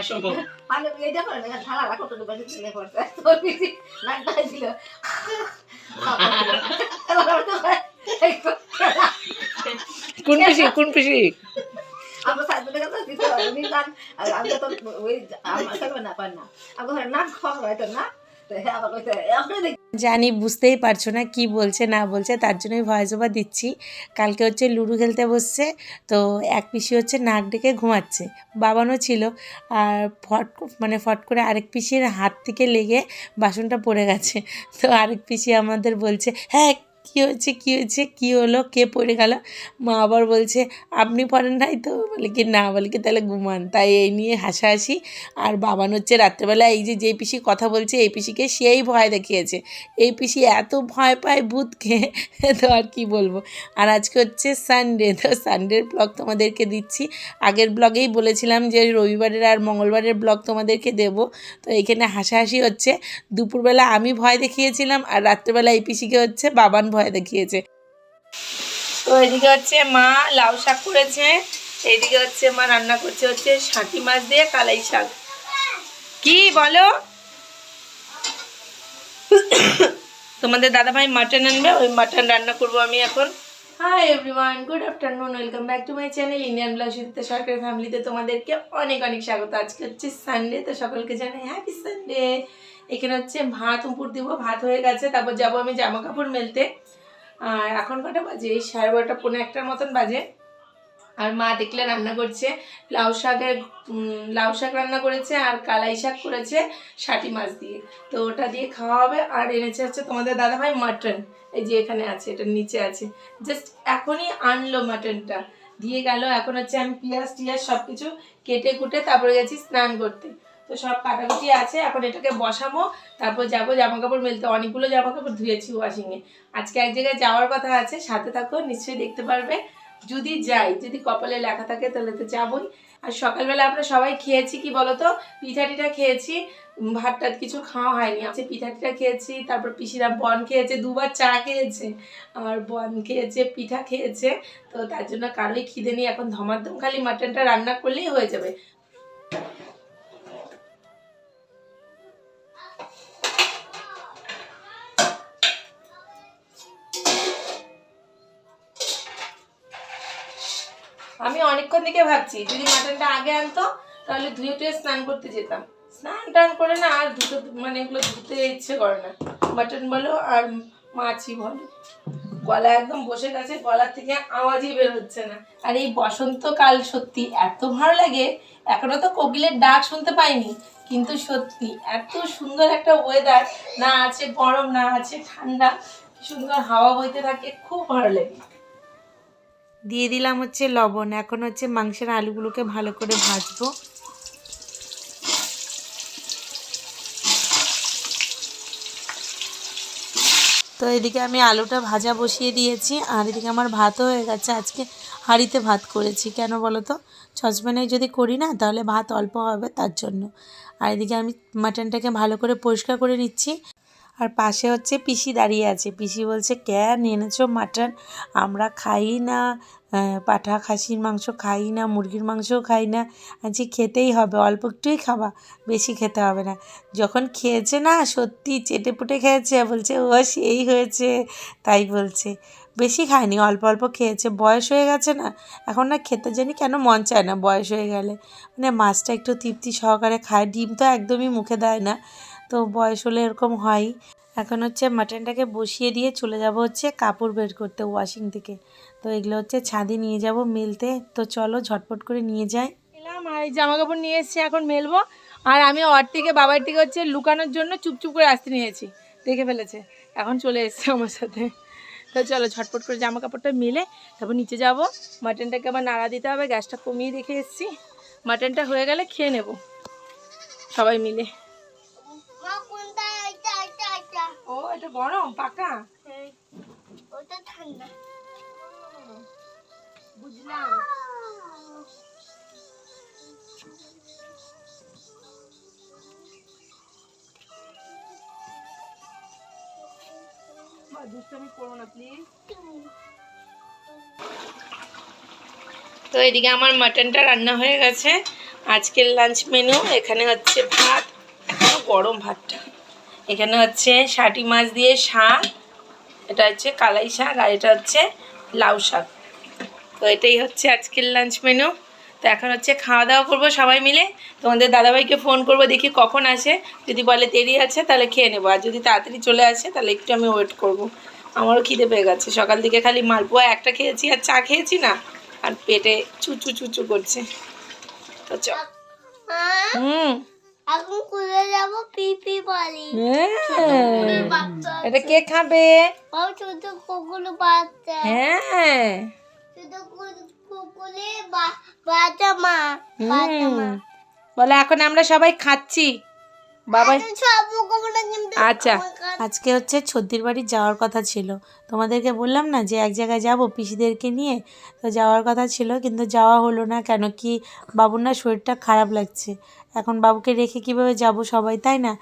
আসবো। মানে এইটা করে না ঢালা রাখো তো বাড়ি ছেলে করতে তোর পিছি নাটাই ছিল কোন পিসি আমরা সাইডে কথা দিতে আমি গান আমি তো ওই আমার সাথে না পার না আমি না খাওয়া হয়তো না তো হ্যাঁ আবার কইতে আপনি জানি বুঝতেই পারছো না কি বলছে না বলছে, তার জন্যই ভয়েস ওভার দিচ্ছি। কালকে হচ্ছে লুডো খেলতে বসছে, তো এক পিসি হচ্ছে নাক ডেকে ঘুমাচ্ছে, বাবানও ছিল, আর ফট করে আরেক পিসির হাত থেকে লেগে বাসনটা পড়ে গেছে। তো আরেক পিসি আমাদের বলছে, হ্যাঁ কী হয়েছে কী হলো, কে পড়ে গেল? মা আবার বলছে আপনি পড়েন নাই তো? বলে কি না, বলে কি তাহলে ঘুমান। তাই এই নিয়ে হাসাহাসি। আর বাবান হচ্ছে রাত্রেবেলা এই যে পিসি কথা বলছে এই পিসিকে সেই ভয় দেখিয়েছে। এই পিসি এত ভয় পায় ভূতকে, তো আর কি বলবো। আর আজকে হচ্ছে সানডে, তো সানডের ব্লগ তোমাদেরকে দিচ্ছি। আগের ব্লগেই বলেছিলাম যে রবিবারের আর মঙ্গলবারের ব্লগ তোমাদেরকে দেব। তো এখানে হাসাহাসি হচ্ছে। দুপুরবেলা আমি ভয় দেখিয়েছিলাম, আর রাত্রেবেলা এই পিসিকে হচ্ছে বাবান ভয় দেখিয়েছে। তো এদিকে হচ্ছে মা লাউ শাক করেছে, এইদিকে হচ্ছে মা রান্না করছে হচ্ছে শাঁটি মাছ দিয়ে কালাই শাক। কি বলো? তোমাদের দাদাভাই মাটন আনবে, ওই মাটন রান্না করব আমি এখন। Hi everyone, good afternoon, welcome back to my channel Indian blog Suchitra সরকারের ফ্যামিলিতে তোমাদেরকে অনেক অনেক স্বাগত। আজকে হচ্ছে সানডে, তো সকলকে জানাই হ্যাপি সানডে। এখানে হচ্ছে ভাত উপর দিব, ভাত হয়ে গেছে, তারপর যাবো আমি জামা কাপড় মেলতে। আর এখন কটা বাজে, 12:30 পৌনে 1টার মতন বাজে। আর মা দেখলে রান্না করছে লাউ শাক রান্না করেছে, আর কালাই শাক করেছে শাঁটি মাছ দিয়ে, তো ওটা দিয়ে খাওয়া হবে। আর এনেছে হচ্ছে তোমাদের দাদাভাই মাটন, এই যে এখানে আছে, এটার নিচে আছে, জাস্ট এখনই আনলো মাটনটা, দিয়ে গেল। এখন হচ্ছে আমি পেঁয়াজ টিয়াজ সব কিছু কেটে কুটে তারপরে গেছি স্নান করতে। তো সব কাটাকুটি আছে, এখন এটাকে বসাবো, তারপর যাবো জামা কাপড় মেলতে। অনেকগুলো জামা কাপড় ধুয়েছি ওয়াশিংয়ে। আজকে এক জায়গায় যাওয়ার কথা আছে, সাথে থাকো, নিশ্চয়ই দেখতে পারবে। যদি যাই, যদি কপালে লেখা থাকে তাহলে তো যাবই। আর সকালবেলা আমরা সবাই খেয়েছি কি বলতো, পিঠা টিঠা খেয়েছি, ভাত টাত কিছু খাওয়া হয়নি। আছে পিঠা টিঠা খেয়েছি, তারপর পিসিরা বন খেয়েছে, 2বার চা খেয়েছে, আর বন খেয়েছে, পিঠা খেয়েছে। তো তার জন্য কারোই খিদে নেই, এখন ধমাধম খালি মাটনটা রান্না করলেই হয়ে যাবে। আমি অনেকক্ষণ থেকে ভাবছি যদি মাটনটা আগে আনতো তাহলে ধুয়ে টুয়ে স্নান করতে যেতাম। স্নান টান করে না আর মানে এগুলো ধুতে ইচ্ছে করে না, মাটন বলো আর মাছই বলো। গলা একদম বসে গেছে, গলার থেকে আওয়াজই বের হচ্ছে না। আর এই বসন্তকাল সত্যি এত ভালো লাগে। এখনো তো কোকিলের ডাক শুনতে পাইনি, কিন্তু সত্যি এত সুন্দর একটা ওয়েদার, না আছে গরম না আছে ঠান্ডা, সুন্দর হাওয়া বইতে থাকে, খুব ভালো লাগে। দিয়ে দিলাম হচ্ছে লবণ, এখন হচ্ছে মাংসের আলুগুলোকে ভালো করে ভাজবো। তো এদিকে আমি আলুটা ভাজা বসিয়ে দিয়েছি, আর এদিকে আমার ভাতও হয়ে গেছে। আজকে হাঁড়িতে ভাত করেছি, কেন বলো তো, সসপ্যানে যদি করি না তাহলে ভাত অল্প হবে, তার জন্য। আর এদিকে আমি মাটনটাকে ভালো করে পরিষ্কার করে নিচ্ছি। আর পাশে হচ্ছে পিসি দাঁড়িয়ে আছে, পিসি বলছে কেন এনেছো মাটন, আমরা খাই না, পাঠা খাসির মাংস খাই না, মুরগির মাংসও খাই না, আজকে খেতেই হবে, অল্প একটুই খাবা, বেশি খেতে হবে না। যখন খেয়েছে না সত্যি চেটে পুটে খেয়েছে, বলছে ও সেই হয়েছে, তাই বলছে। বেশি খায়নি, অল্প অল্প খেয়েছে, বয়স হয়ে গেছে না, এখন না খেতে জানি কেন মন চায় না বয়স হয়ে গেলে, মানে মাছটা একটু তৃপ্তি সহকারে খায়, ডিম তো একদমই মুখে দেয় না, তো বয়স হলে এরকম হয়। এখন হচ্ছে মাটনটাকে বসিয়ে দিয়ে চলে যাব হচ্ছে কাপড় বের করতে ওয়াশিং থেকে। তো এগুলো হচ্ছে ছাদে নিয়ে যাব মেলতে, তো চলো ঝটপট করে নিয়ে যাই। এলাম আর এই জামা কাপড় নিয়ে এসেছি, এখন মেলবো। আর আমি ওর থেকে বাবার থেকে হচ্ছে লুকানোর জন্য চুপচুপ করে আসতে নিয়েছি, দেখে ফেলেছে, এখন চলে এসছে আমার সাথে। তো চলো ঝটপট করে জামা কাপড়টা মেলে তারপর নিচে যাব। মাটনটাকে আবার নাড়া দিতে হবে, গ্যাসটা কমিয়ে রেখে এসেছি, মাটনটা হয়ে গেলে খেয়ে নেব সবাই মিলে। ও এটা গরম পাকা, ওটা ঠান্ডা বুঝলাম। দুষ্টামি করো না প্লিজ। তো এদিকে আমার মাটনটা রান্না হয়ে গেছে, আজকের লাঞ্চ মেনু এখানে হচ্ছে ভাত, এখনো গরম ভাতটা। এখানে হচ্ছে শাটি মাছ দিয়ে শাক, এটা হচ্ছে কালাই শাক, আর এটা হচ্ছে লাউ শাক। তো এটাই হচ্ছে আজকের লাঞ্চ মেনু। তো এখন হচ্ছে খাওয়া দাওয়া করবো সবাই মিলে। তোমাদের দাদাভাইকে ফোন করবো, দেখি কখন আসে। যদি বলে দেরি আছে তাহলে খেয়ে নেবো, আর যদি তাড়াতাড়ি চলে আসে তাহলে একটু আমি ওয়েট করব। আমারও খিদে পেয়ে গেছে, সকাল থেকে খালি মালপোয়া একটা খেয়েছি আর চা খেয়েছি না, আর পেটে চুচু চুচু করছে। তো চ এখন খুলে যাব পিপি বাড়ি। এটা কে খাবে? ও ছোট কুকুর বাচ্চা। হ্যাঁ ছোট কুকুরে বাচ্চা মা। বাচ্চা মা। বলে এখন আমরা সবাই খাচ্ছি বাবা। সব কুকুরটা কিন্তু আচ্ছা, আজকে হচ্ছে ছদ্দির বাড়ি যাওয়ার কথা ছিল। তোমাদেরকে বললাম না যে এক জায়গায় যাব পিসিদেরকে নিয়ে, তো যাওয়ার কথা ছিল কিন্তু যাওয়া হলো না। কেন কি বাবুর না শরীরটা খারাপ লাগছে, এখন বাবুকে রেখে কিভাবে যাব সবাই, তাই না?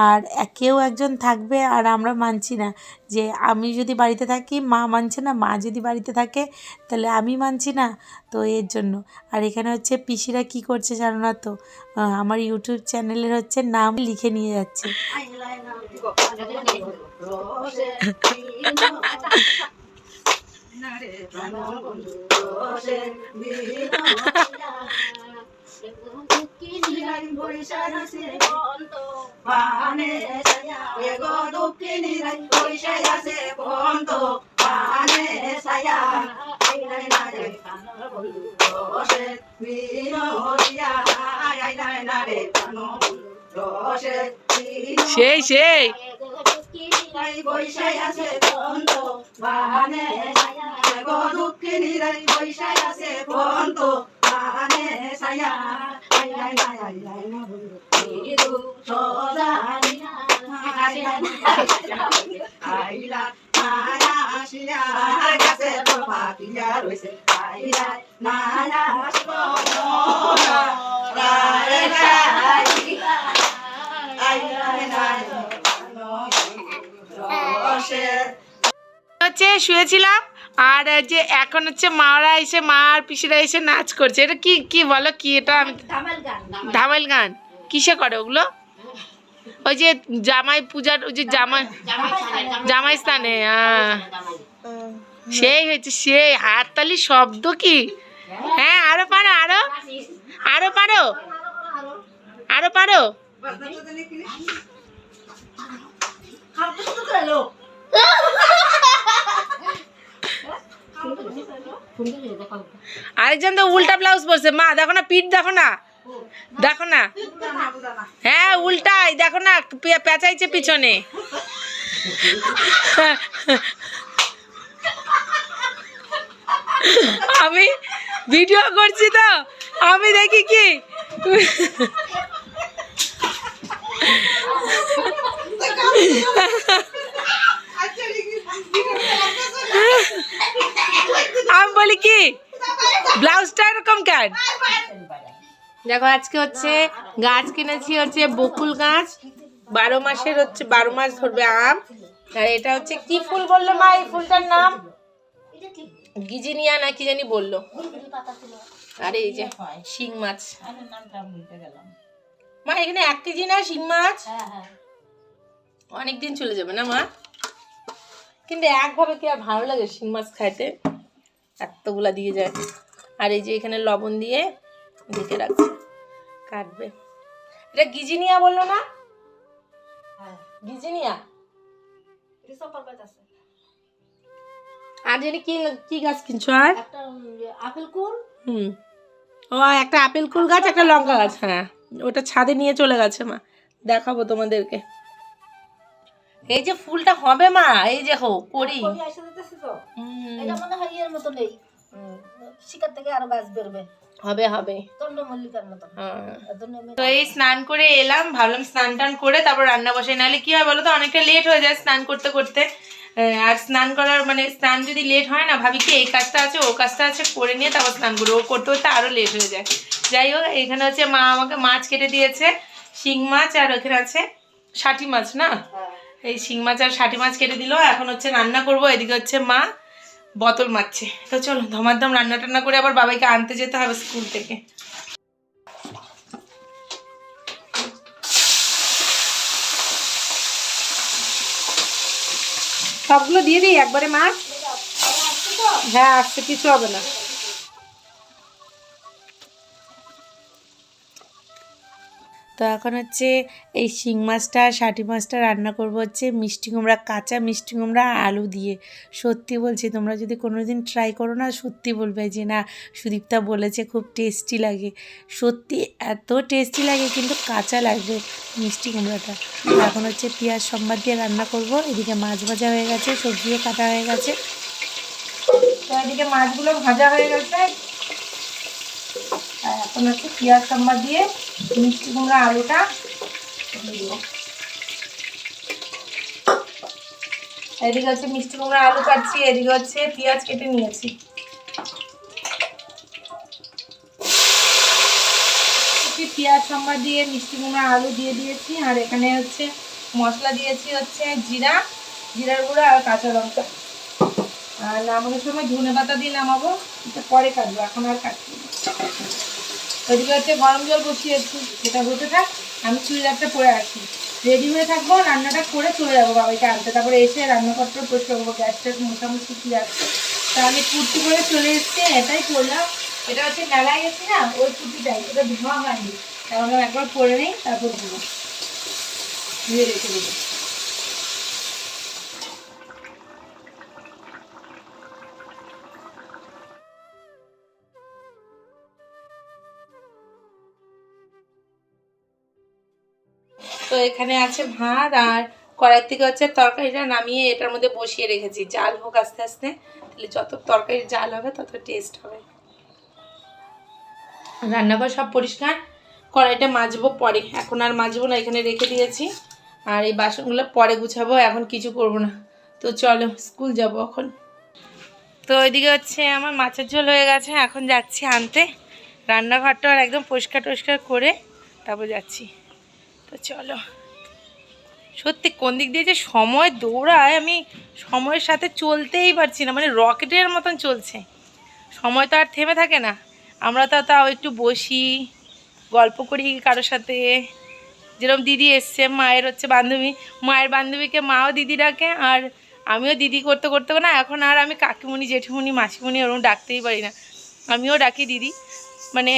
আর কেউ একজন থাকবে, আর আমরা মানছি না যে আমি যদি বাড়িতে থাকি মা মানছে না, মা যদি বাড়িতে থাকে তাহলে আমি মানছি না। তো এর জন্য। আর এখানে হচ্ছে পিসিরা কি করছে জানো না তো, আমার ইউটিউব চ্যানেলের হচ্ছে নাম লিখে নিয়ে যাচ্ছে। সেই সেই হচ্ছে শুয়েছিলাম, আর যে এখন হচ্ছে মারা এসে, মা আর পিসিরা এসে নাচ করছে। এটা কি কি বলো কি? এটা আমি ধামাইল গান কিসে করে ওগুলো? ওই যে জামাই পূজার, ওই যে জামাই স্থানে। সেই হয়েছে, সেই হাততালি শব্দ কি! হ্যাঁ, আরো পারো, আরো আরো পারো, আরো পারো। আরেকজন তো উল্টা ব্লাউজ পরছে, মা দেখো না, পিঠ দেখো না, দেখো না। হ্যাঁ উল্টাই দেখো না, পেঁচাইছে পিছনে। আমি ভিডিও করছি তো, আমি দেখি কি আমি বলি কি ব্লাউজটা এরকম কেন? দেখো আজকে হচ্ছে গাছ কিনেছি, হচ্ছে বকুল গাছ, 12 মাসের, হচ্ছে 12 মাস ধরবে আম। আর এটা হচ্ছে কি ফুল বললো মা? এই ফুলটার নাম গিজিনিয়া না কি জানি বললো। আর এই যে শিং মাছ, মা এখানে 1 কেজি না শিং মাছ? অনেকদিন চলে যাবে না মা? কিন্তু একভাবে কি আর ভালো লাগে শিং মাছ খাইতে, এতগুলা দিয়ে যায়। আর এই যে এখানে লবণ দিয়ে ঢেকে রাখছে, কাটবে। এটা গিজিনিয়া বললো না? গিজিনিয়া। আর জানি কি কি গাছ কিনছো? আর আপেল কুল। ও একটা আপেল কুল গাছ, একটা লঙ্কা গাছ। হ্যাঁ, ওটা ছাদে নিয়ে চলে গেছে মা, দেখাবো তোমাদেরকে। এই যে ফুলটা হবে মা, এই যে করি এটা মনে হয় এর মতো নেই, শিকার থেকে আরো গাছ বেরবে, হবে হবে চন্দ্রমল্লিকার মতো। তো এই স্নান করে এলাম, ভাবলাম স্নান টান করে তারপর রান্না বসাই, নাহলে কি হয় বলো তো, অনেকটা লেট হয়ে যায় স্নান করতে করতে। আর স্নান করার মানে স্নান যদি লেট হয় না, ভাবি কি এই কাজটা আছে ও কাজটা আছে করে নিয়ে তারপর স্নান করবো, ও করতে করতে আরো লেট হয়ে যায়। যাই হোক, এখানে হচ্ছে মা আমাকে মাছ কেটে দিয়েছে, শিং মাছ, আর ওখানে আছে শাটি মাছ না, এই শিং মাছ আর শাটি মাছ কেটে দিল। এখন হচ্ছে রান্না করব, এদিকে হচ্ছে মা বোতল মারছে। তো চলো ধমাধম রান্না টান্না করে আবার বাবাইকে আনতে যেতে হবে স্কুল থেকে। সবগুলো দিয়ে দিই একবারে মাছ। হ্যাঁ আসছে, কিছু হবে না। তো এখন হচ্ছে এই শিং মাছটা আর ষাটি মাছটা রান্না করব হচ্ছে মিষ্টি কুমড়া, কাঁচা মিষ্টি কুমড়া আলু দিয়ে। সত্যি বলছি, তোমরা যদি কোনো দিন ট্রাই করো না, সত্যি বলবে যে না সুদীপ্তা বলেছে খুব টেস্টি লাগে। সত্যি এত টেস্টি লাগে, কিন্তু কাঁচা লাগবে মিষ্টি কুমড়াটা। এখন হচ্ছে পেঁয়াজ সম্বাদ দিয়ে রান্না করব। এদিকে মাছ ভাজা হয়ে গেছে, সবজিও কাটা হয়ে গেছে। তো এদিকে মাছগুলো ভাজা হয়ে গেছে, আর এখন হচ্ছে পেঁয়াজ সম্বাদ দিয়ে মিষ্টি কুমড়া আলুটা দিব। এদিকে হচ্ছে মিষ্টি কুমড়া আলু কাটছি, এদিকে হচ্ছে পেঁয়াজ কেটে নিয়েছি। পেঁয়াজ সম্বাদ দিয়ে মিষ্টি কুমড়া আলু দিয়ে দিয়েছি, আর এখানে হচ্ছে মশলা দিয়েছি হচ্ছে জিরার গুঁড়ো আর কাঁচা লঙ্কা। আর নামানোর সময় ধনে পাতা দিয়ে নামাবো, এটা পরে কাটবো, এখন আর কাটবো না। ওইদিকে হচ্ছে গরম জল বসিয়েছি, সেটা হতে থাক, আমি চুড়িদারটা পরে আসি, রেডি হয়ে থাকবো, রান্নাটা করে চলে যাবো বাবাইকে আনতে। তারপরে এসে রান্নাঘরটা পরিষ্কার করবো, গ্যাস ট্যাস মোটামুটি কি আছে। তা আমি কুর্তি করে চলে এসেছি, এটাই পরলাম। এটা হচ্ছে মেলায় গেছি না, ওই কুর্তিটাই, এটা ধোয়া হয়নি, তাহলে একবার পরে নেই, তারপর ধোবো, ধুয়ে রেখে দেবো। তো এখানে আছে ভাত, আর কড়াই থেকে হচ্ছে তরকারিটা নামিয়ে এটার মধ্যে বসিয়ে রেখেছি, জাল হোক আস্তে আস্তে, তাহলে যত তরকারির জাল হবে তত টেস্ট হবে। রান্নাঘর সব পরিষ্কার, কড়াইটা মাজবো পরে, এখন আর মাজবো না, এখানে রেখে দিয়েছি। আর এই বাসনগুলো পরে গুছাবো, এখন কিছু করব না। তো চলো স্কুল যাব এখন। তো ওইদিকে হচ্ছে আমার মাছের ঝোল হয়ে গেছে, এখন যাচ্ছি আনতে। রান্নাঘরটা আর একদম পরিষ্কার টরিষ্কার করে তারপর যাচ্ছি। তো চলো, সত্যি কোন দিক দিয়ে যে সময় দৌড়ায়, আমি সময়ের সাথে চলতেই পারছি না, মানে রকেটের মতন চলছে। সময় তো আর থেমে থাকে না। আমরা তো তাও একটু বসি, গল্প করি কারোর সাথে। যেরকম দিদি এসছে, মায়ের হচ্ছে বান্ধবী, মায়ের বান্ধবীকে মাও দিদি ডাকে, আর আমিও দিদি করতে করতে না, এখন আর আমি কাকিমণি, জেঠুমণি, মাসিমণি ওরকম ডাকতেই পারি না, আমিও ডাকি দিদি। মানে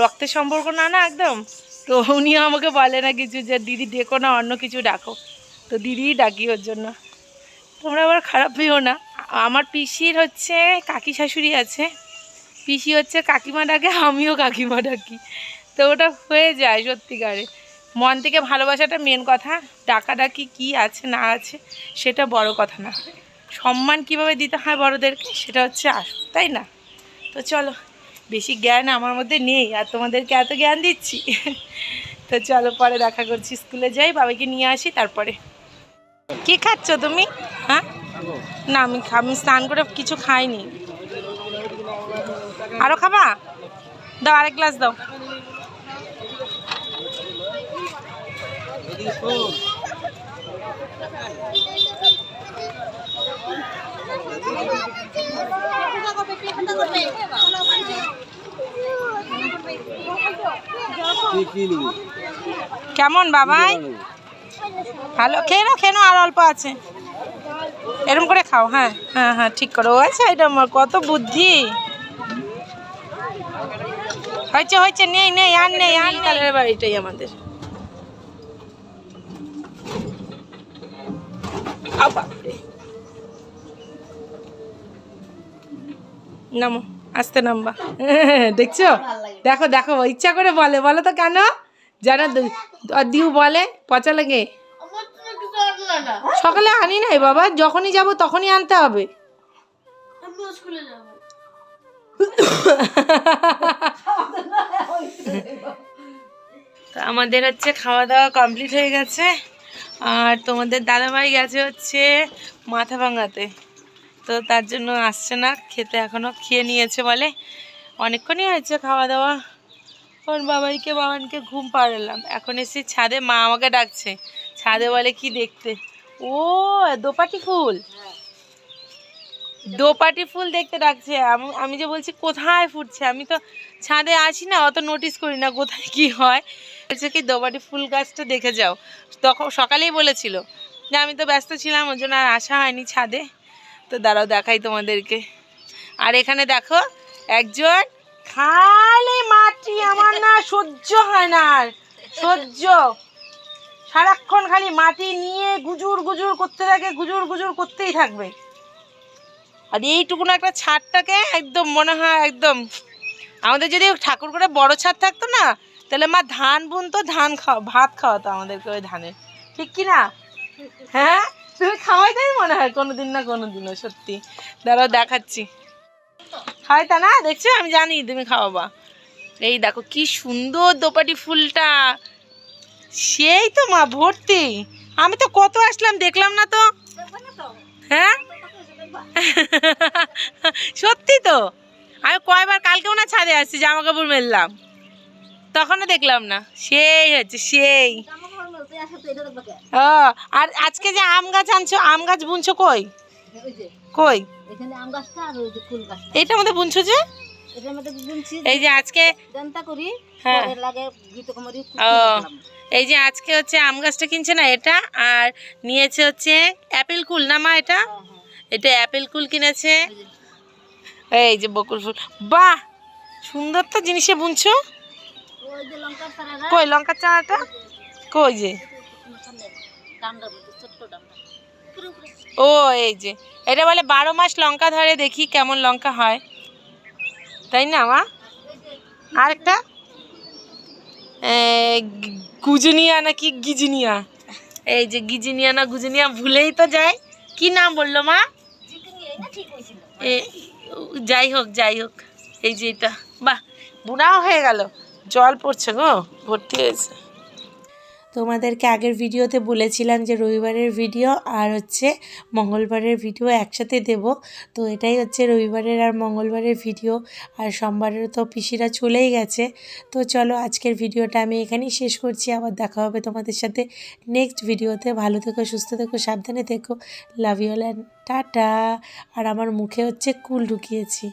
রক্তের সম্পর্ক না না একদম। তো উনিও আমাকে বলে না কিছু যে দিদি ডেকো না, অন্য কিছু ডাকো, তো দিদিই ডাকি ওর জন্য। তোমরা আবার খারাপ পেও না। আমার পিসির হচ্ছে কাকি শাশুড়ি আছে, পিসি হচ্ছে কাকিমা ডাকে, আমিও কাকিমা ডাকি। তো ওটা হয়ে যায় সত্যিকারে, মন থেকে ভালোবাসাটা মেন কথা। ডাকাডাকি কি আছে না আছে সেটা বড় কথা না, সম্মান কিভাবে দিতে হয় বড়দেরকে সেটা হচ্ছে আসল, তাই না? তো চলো, বেশি জ্ঞান আমার মধ্যে নেই, আর তোমাদেরকে এত জ্ঞান দিচ্ছি। তো চলো পরে দেখা করছি, স্কুলে যাই, বাবাকে নিয়ে আসি তারপরে। কি খাচ্ছ তুমি? হ্যাঁ না, আমি স্নান করে কিছু খাইনি। আরও খাবা? দাও আরেক গ্লাস দাও। কেমন বাবাই? ভালো, খেয়ে নাও আর অল্প আছে, এরকম করে খাও। হ্যাঁ হ্যাঁ হ্যাঁ ঠিক করো। আচ্ছা, এটা আমার কত বুদ্ধি হয়েছে হয়েছে, নেই নেই আর নেই, আর কালের বাড়িটাই আমাদের। নামো, আস্তে নামবা। দেখছো, দেখো দেখো, ইচ্ছা করে বলে, বলো তো কেন জানো? দিউ বলে পচা লাগে। সকালে আনি নাই বাবা, যখনই যাব তখনই আনতে হবে। তো আমাদের হচ্ছে খাওয়া দাওয়া কমপ্লিট হয়ে গেছে, আর তোমাদের দাদাভাই গেছে হচ্ছে মাথা ভাঙাতে, তো তার জন্য আসছে না খেতে, এখনও খেয়ে নিয়েছে বলে। অনেকক্ষণই হয়েছে খাওয়া দাওয়া। ওর বাবানকে ঘুম পাড়ালাম, এখন এসে ছাদে, মা আমাকে ডাকছে ছাদে, বলে কি দেখতে। ও দোপাটি ফুল, দোপাটি ফুল দেখতে ডাকছে। আমি যে বলছি কোথায় ফুটছে, আমি তো ছাদে আসি না, অত নোটিস করি না কোথায় কি হয়। বলছে কি দোপাটি ফুল গাছটা দেখে যাও, তখন সকালেই বলেছিল। যে আমি তো ব্যস্ত ছিলাম, ওই জন্য আর আসা হয়নি ছাদে। তো দাঁড়াও দেখাই তোমাদেরকে। আর এখানে দেখো একজন খালি মাটি, আমার না সহ্য হয় না আর, সহ্য, সারাক্ষণ খালি মাটি নিয়ে গুজুর গুজুর করতে থাকে, গুজুর গুজুর করতেই থাকবে। আর এইটুকুনো একটা ছাদটাকে একদম মনে হয় একদম, আমাদের যদি ঠাকুর করে বড় ছাদ থাকতো না, তাহলে মা ধান বুনতো, ভাত খাওয়াতো আমাদেরকে ওই ধানের, ঠিক কি না? হ্যাঁ, তুমি খাওয়াইতাই মনে হয় কোনোদিন না কোনোদিনও, সত্যি। দাঁড়াও দেখাচ্ছি, খাওয়াইতা না, দেখছো, আমি জানি তুমি খাওয়াবা। এই দেখো কি সুন্দর দোপাটি ফুলটা, সেই তো মা ভর্তি। আমি তো কত আসলাম দেখলাম না তো। হ্যাঁ সত্যি তো, আমি কয়বার কালকেও না ছাদে আসছি, জামা কাপড় মেললাম, তখনও দেখলাম না। সেই হচ্ছে সেই। ও, আর আজকে যে আম গাছ আনছো, আম গাছ বুনছো কই? কই এখানে আম গাছটা আর ওই যে ফুল গাছ, এইটার মধ্যে বুনছো যে? এটার মধ্যে বুনছি, এই যে আজকে জানতা করি, হ্যাঁ লাগে গীতকুমারী। ও, এই যে আজকে হচ্ছে আম গাছটা কিনছে না এটা, আর নিয়েছে হচ্ছে অ্যাপেল কুল না মা, এটা এটা অ্যাপেল কুল কিনেছে। এই যে বকুল ফুল, বাহ সুন্দর তো জিনিসে বুনছো। ওই যে লঙ্কার চারাটা, কই লঙ্কার চারাটা কই যে? ডান্ডার মধ্যে ছোট্ট ডান্ডা। ও এই যে, এটা বলে 12 মাস লঙ্কা ধরে, দেখি কেমন লঙ্কা হয়, তাই না মা? আরেকটা গুজনিয়া নাকি গিজনিয়া, এই যে গিজনিয়া না গুজনিয়া ভুলেই তো যায়, কি নাম বললো মা? যাই হোক যাই হোক, এই যে এটা, বাহ বুনাও হয়ে গেল, জল পড়ছে গো, ভর্তি হয়েছে। তোমাদেরকে আগের ভিডিওতে বলেছিলাম যে রবিবারের ভিডিও আর হচ্ছে মঙ্গলবারের ভিডিও একসাথে দেব, তো এটাই হচ্ছে রবিবারের আর মঙ্গলবারের ভিডিও, আর সোমবারের তো পিসিরা চলেই গেছে। তো চলো আজকের ভিডিওটা আমি এখানেই শেষ করছি, আবার দেখা হবে তোমাদের সাথে নেক্সট ভিডিওতে। ভালো থেকো, সুস্থ থেকো, সাবধানে থেকো, love you all and tata. আর আমার মুখে হচ্ছে কুল ঢুকিয়েছি।